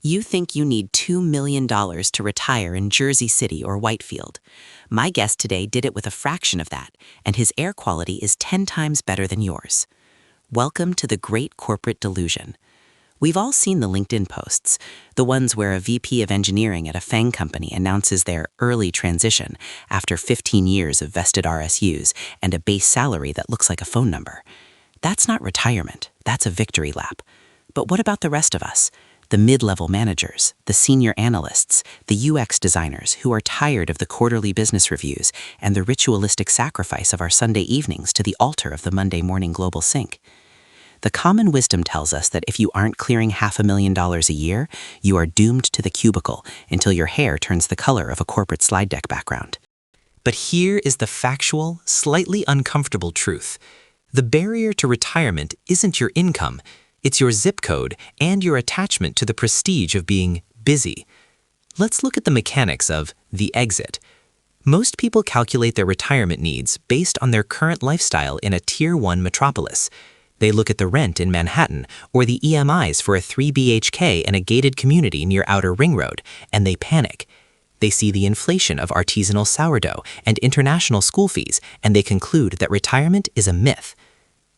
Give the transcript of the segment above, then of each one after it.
You think you need $2 million to retire in Jersey City or Whitefield. My guest today did it with a fraction of that, and his air quality is 10 times better than yours. Welcome to the Great Corporate Delusion. We've all seen the LinkedIn posts, the ones where a VP of engineering at a FANG company announces their early transition after 15 years of vested RSUs and a base salary that looks like a phone number. That's not retirement, that's a victory lap. But what about the rest of us? The mid-level managers, the senior analysts, the UX designers who are tired of the quarterly business reviews and the ritualistic sacrifice of our Sunday evenings to the altar of the Monday morning global sync. The common wisdom tells us that if you aren't clearing $500,000 a year, you are doomed to the cubicle until your hair turns the color of a corporate slide deck background. But here is the factual, slightly uncomfortable truth. The barrier to retirement isn't your income. It's your zip code and your attachment to the prestige of being busy. Let's look at the mechanics of the exit. Most people calculate their retirement needs based on their current lifestyle in a Tier 1 metropolis. They look at the rent in Manhattan or the EMIs for a 3 BHK in a gated community near Outer Ring Road, and they panic. They see the inflation of artisanal sourdough and international school fees, and they conclude that retirement is a myth.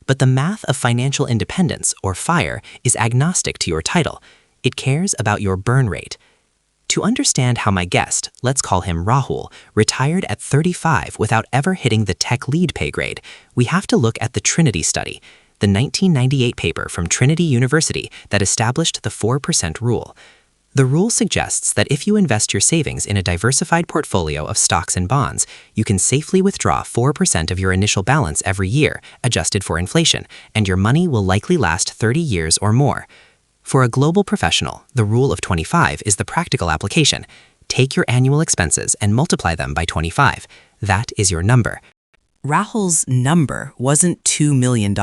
But the math of financial independence, or FIRE, is agnostic to your title. It cares about your burn rate. To understand how my guest, let's call him Rahul, retired at 35 without ever hitting the tech lead pay grade, we have to look at the Trinity study, the 1998 paper from Trinity University that established the 4% rule. The rule suggests that if you invest your savings in a diversified portfolio of stocks and bonds, you can safely withdraw 4% of your initial balance every year, adjusted for inflation, and your money will likely last 30 years or more. For a global professional, the rule of 25 is the practical application. Take your annual expenses and multiply them by 25. That is your number. Rahul's number wasn't $2 million.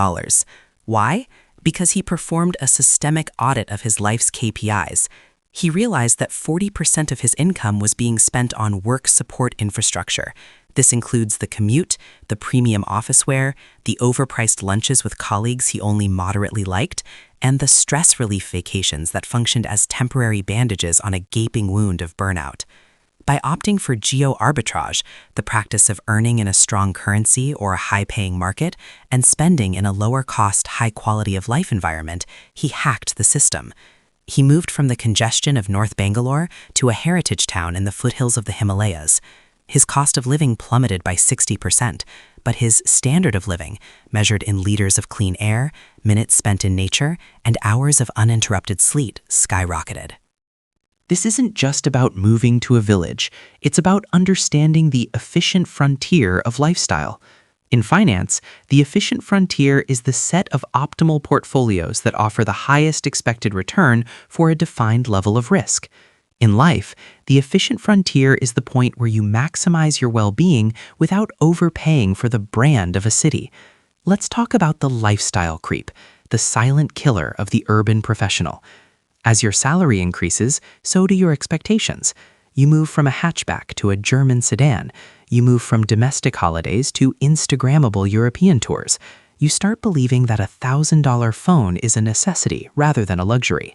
Why? Because he performed a systemic audit of his life's KPIs. He realized that 40% of his income was being spent on work support infrastructure. This includes the commute, the premium office wear, the overpriced lunches with colleagues he only moderately liked, and the stress relief vacations that functioned as temporary bandages on a gaping wound of burnout. By opting for geo-arbitrage, the practice of earning in a strong currency or a high-paying market and spending in a lower-cost, high-quality-of-life environment, he hacked the system. He moved from the congestion of North Bangalore to a heritage town in the foothills of the Himalayas. His cost of living plummeted by 60%, but his standard of living, measured in liters of clean air, minutes spent in nature, and hours of uninterrupted sleep, skyrocketed. This isn't just about moving to a village. It's about understanding the efficient frontier of lifestyle. In finance, the efficient frontier is the set of optimal portfolios that offer the highest expected return for a defined level of risk. In life, the efficient frontier is the point where you maximize your well-being without overpaying for the brand of a city. Let's talk about the lifestyle creep, the silent killer of the urban professional. As your salary increases, so do your expectations. You move from a hatchback to a German sedan. You move from domestic holidays to Instagrammable European tours. You start believing that a $1,000 phone is a necessity rather than a luxury.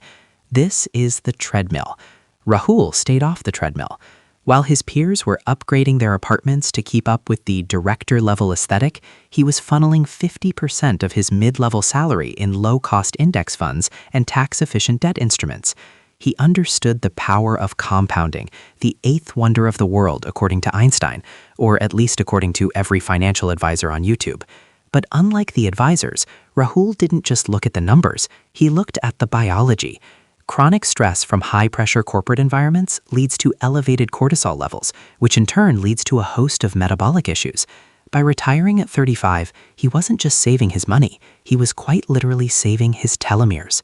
This is the treadmill. Rahul stayed off the treadmill. While his peers were upgrading their apartments to keep up with the director-level aesthetic, he was funneling 50% of his mid-level salary in low-cost index funds and tax-efficient debt instruments. He understood the power of compounding, the eighth wonder of the world, according to Einstein, or at least according to every financial advisor on YouTube. But unlike the advisors, Rahul didn't just look at the numbers, he looked at the biology. Chronic stress from high-pressure corporate environments leads to elevated cortisol levels, which in turn leads to a host of metabolic issues. By retiring at 35, he wasn't just saving his money, he was quite literally saving his telomeres.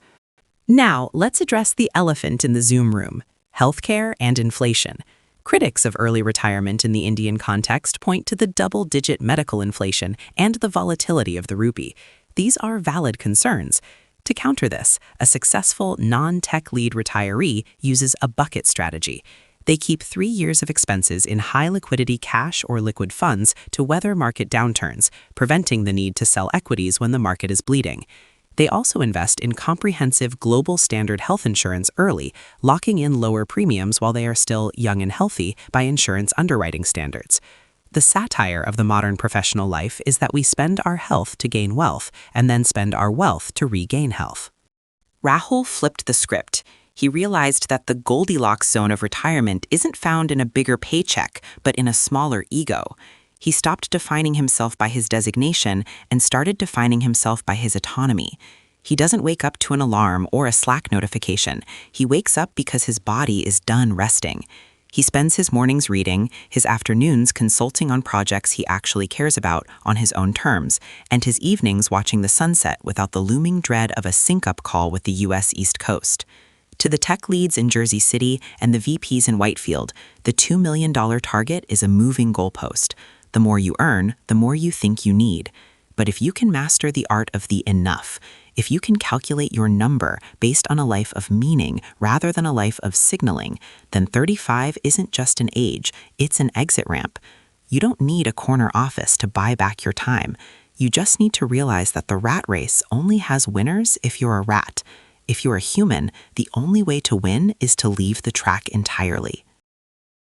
Now, let's address the elephant in the Zoom room, healthcare and inflation. Critics of early retirement in the Indian context point to the double-digit medical inflation and the volatility of the rupee. These are valid concerns. To counter this, a successful non-tech lead retiree uses a bucket strategy. They keep 3 years of expenses in high-liquidity cash or liquid funds to weather market downturns, preventing the need to sell equities when the market is bleeding. They also invest in comprehensive global standard health insurance early, locking in lower premiums while they are still young and healthy by insurance underwriting standards. The satire of the modern professional life is that we spend our health to gain wealth and then spend our wealth to regain health. Rahul flipped the script. He realized that the Goldilocks zone of retirement isn't found in a bigger paycheck, but in a smaller ego. He stopped defining himself by his designation and started defining himself by his autonomy. He doesn't wake up to an alarm or a Slack notification. He wakes up because his body is done resting. He spends his mornings reading, his afternoons consulting on projects he actually cares about on his own terms, and his evenings watching the sunset without the looming dread of a sync-up call with the U.S. East Coast. To the tech leads in Jersey City and the VPs in Whitefield, the $2 million target is a moving goalpost. The more you earn, the more you think you need. But if you can master the art of the enough, if you can calculate your number based on a life of meaning rather than a life of signaling, then 35 isn't just an age, it's an exit ramp. You don't need a corner office to buy back your time. You just need to realize that the rat race only has winners if you're a rat. If you're a human, the only way to win is to leave the track entirely.